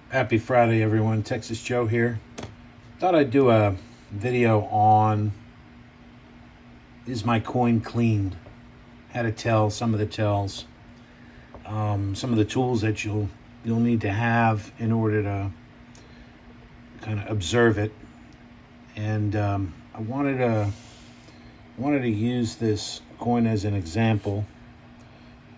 Happy Friday, everyone. Texas Joe here. Thought I'd do a video on is my coin cleaned? How to tell some of the tells, some of the tools that you'll need to have in order to kind of observe it. And I wanted to use this coin as an example.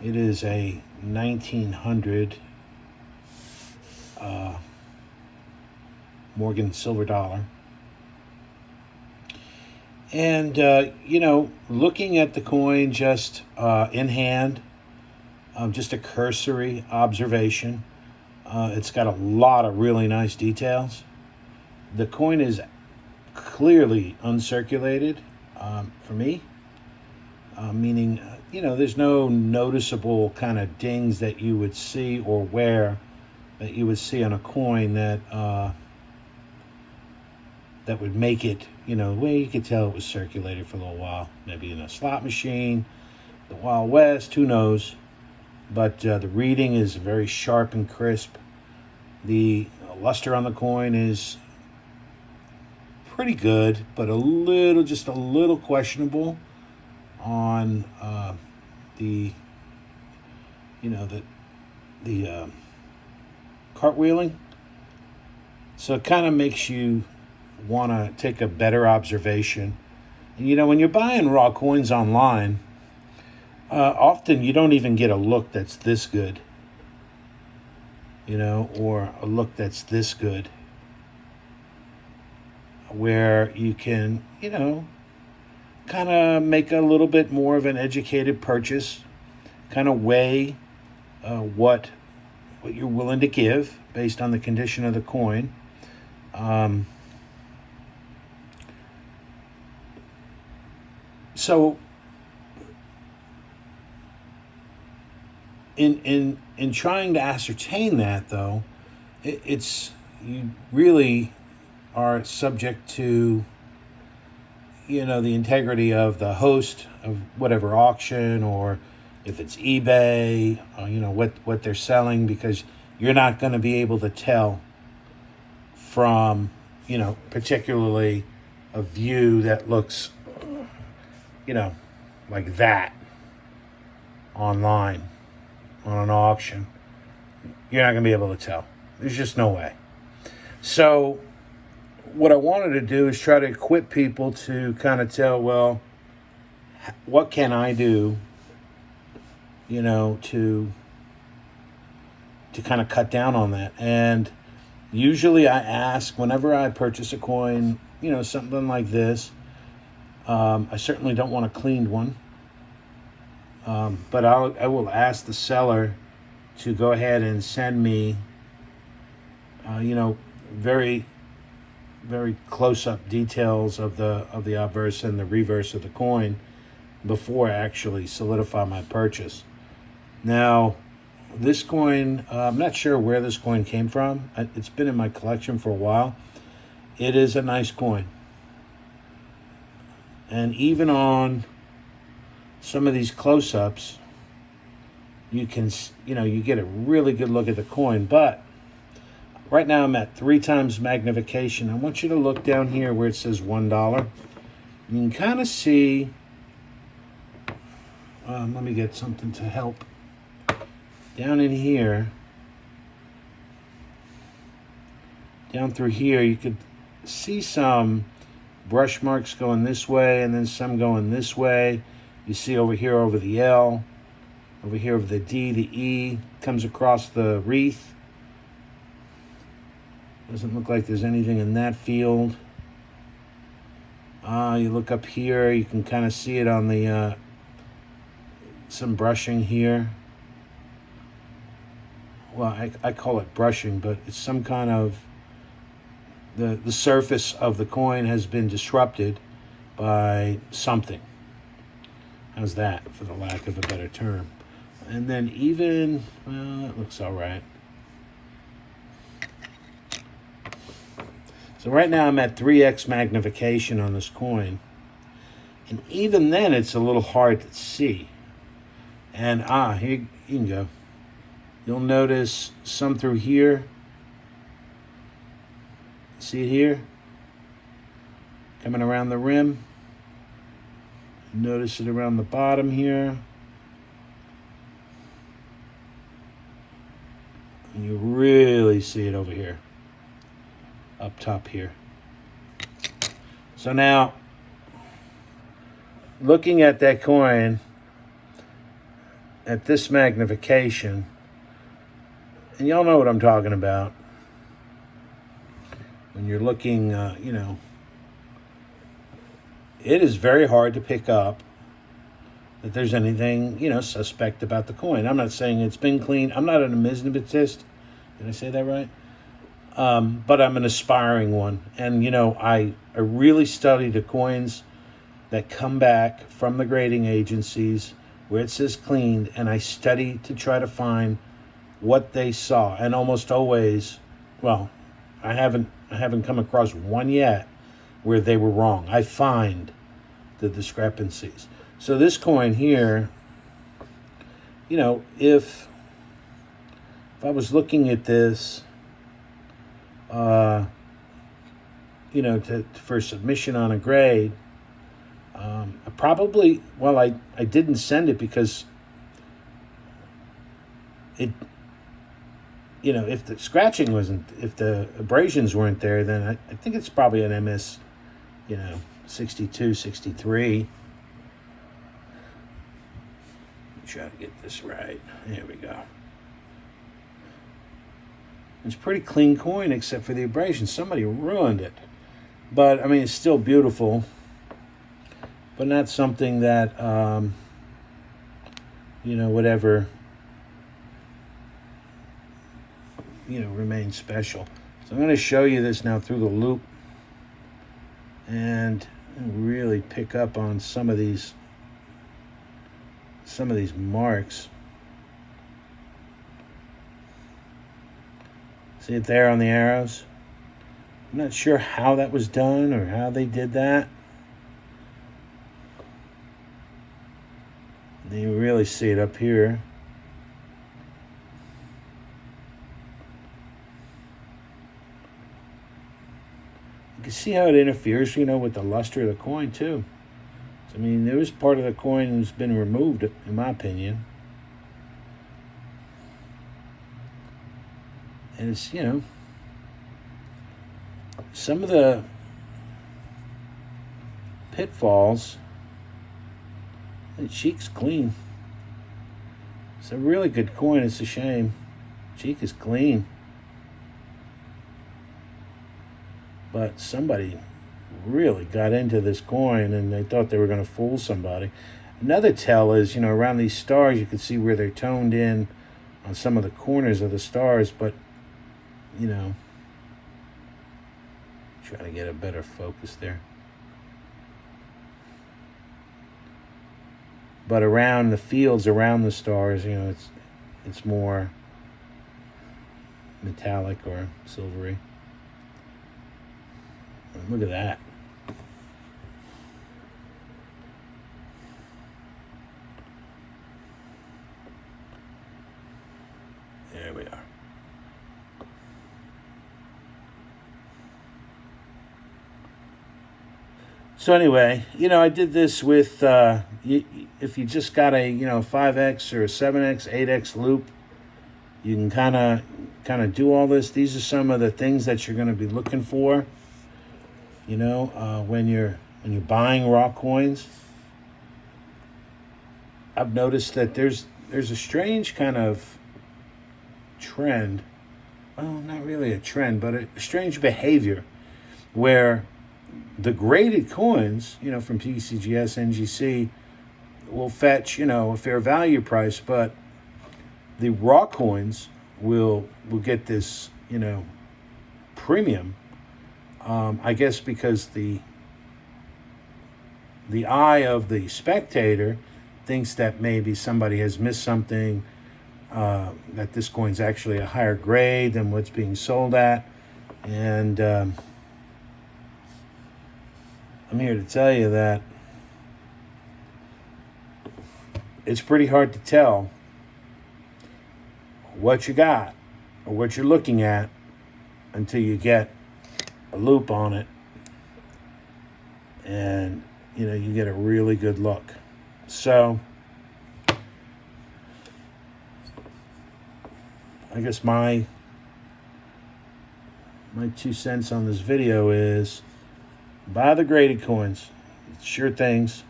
It is a 1900 Morgan silver dollar. And, looking at the coin just in hand, just a cursory observation, it's got a lot of really nice details. The coin is clearly uncirculated for me, meaning, there's no noticeable kind of dings that you would see or wear that you would see on a coin that would make it, well, you could tell it was circulated for a little while, maybe in a slot machine, the Wild West, who knows. But the reading is very sharp and crisp. The luster on the coin is pretty good, but just a little questionable on the cartwheeling. So it kind of makes you want to take a better observation. And when you're buying raw coins online, often you don't even get a look that's this good, or a look that's this good, where you can, kind of make a little bit more of an educated purchase, kind of weigh what you're willing to give based on the condition of the coin. So in trying to ascertain that, though, it's you really are subject to the integrity of the host of whatever auction, or if it's eBay, what they're selling, because you're not going to be able to tell from particularly a view that looks like that online on an auction. You're not going to be able to tell. There's just no way. So what I wanted to do is try to equip people to kind of tell, well, what can I do, to kind of cut down on that. And usually I ask, whenever I purchase a coin, something like this, I certainly don't want a cleaned one, but I will ask the seller to go ahead and send me, very, very close-up details of the obverse and the reverse of the coin before I actually solidify my purchase. Now, this coin, I'm not sure where this coin came from. It's been in my collection for a while. It is a nice coin. And even on some of these close-ups, you can, you get a really good look at the coin. But right now I'm at 3 times magnification. I want you to look down here where it says $1. You can kind of see, let me get something to help. Down in here, down through here, you could see some brush marks going this way and then some going this way. You see over here over the L, over here over the D, the E comes across the wreath. Doesn't look like there's anything in that field. You look up here, you can kind of see it on the some brushing here. Well, I call it brushing, but it's some kind of the surface of the coin has been disrupted by something. How's that, for the lack of a better term? And then even, well, it looks all right. So right now I'm at 3x magnification on this coin. And even then it's a little hard to see. And here you can go. You'll notice some through here See it here? Coming around the rim. Notice it around the bottom here. And you really see it over here. Up top here. So now, looking at that coin at this magnification, and y'all know what I'm talking about. When you're looking, it is very hard to pick up that there's anything, suspect about the coin. I'm not saying it's been cleaned. I'm not an numismatist. Did I say that right? But I'm an aspiring one. And, I really study the coins that come back from the grading agencies where it says cleaned, and I study to try to find what they saw. And almost always, well, I haven't come across one yet where they were wrong. I find the discrepancies. So this coin here, if I was looking at this, for submission on a grade, I didn't send it because it, if the scratching if the abrasions weren't there, then I think it's probably an MS, 62, 63. Try to get this right. There we go. It's a pretty clean coin except for the abrasion. Somebody ruined it. But, it's still beautiful. But not something that, whatever, remains special. So I'm going to show you this now through the loop and really pick up on some of these marks. See it there on the arrows? I'm not sure how that was done or how they did that. And you really see it up here. You can see how it interferes, with the luster of the coin too. So, there was part of the coin that's been removed, in my opinion. And it's, some of the pitfalls, the cheek's clean. It's a really good coin. It's a shame. Cheek is clean. But somebody really got into this coin and they thought they were going to fool somebody. Another tell is, around these stars, you can see where they're toned in on some of the corners of the stars, but, try to get a better focus there. But around the fields, around the stars, it's more metallic or silvery. And look at that. There we are. So anyway, I did this with, if you just got a, 5X or a 7X, 8X loop, you can kind of do all this. These are some of the things that you're going to be looking for, when you're buying raw coins. I've noticed that there's a strange kind of trend. Well, not really a trend, but a strange behavior where the graded coins, from PCGS, NGC, will fetch, a fair value price, but the raw coins will get this, premium. I guess because the eye of the spectator thinks that maybe somebody has missed something, that this coin's actually a higher grade than what's being sold at, and I'm here to tell you that it's pretty hard to tell what you got or what you're looking at until you get a loop on it, and you get a really good look. So I guess my 2 cents on this video is buy the graded coins. It's sure things.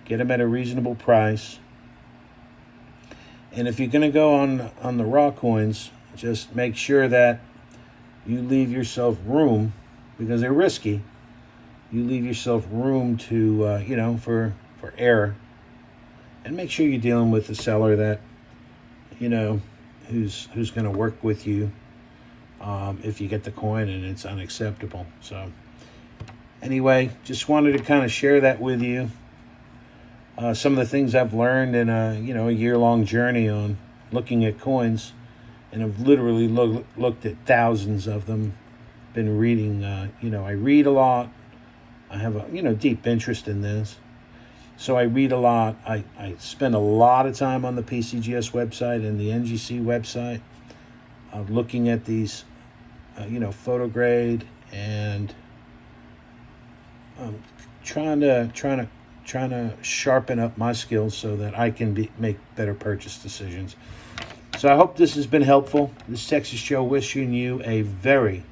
Get them at a reasonable price. And if you're going to go on the raw coins, just make sure that you leave yourself room, because they're risky. You leave yourself room to, for error. And make sure you're dealing with a seller that, who's going to work with you if you get the coin and it's unacceptable. So anyway, just wanted to kind of share that with you. Some of the things I've learned in a year-long journey on looking at coins, and I've literally looked at thousands of them. Been reading, I read a lot. I have a deep interest in this, so I read a lot. I spend a lot of time on the PCGS website and the NGC website, looking at these, photo grade, and trying to sharpen up my skills so that I can make better purchase decisions. So I hope this has been helpful. This is Texas Joe wishing you a very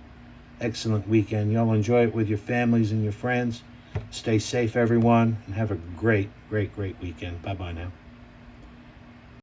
excellent weekend. Y'all enjoy it with your families and your friends. Stay safe, everyone, and have a great, great, great weekend. Bye-bye now.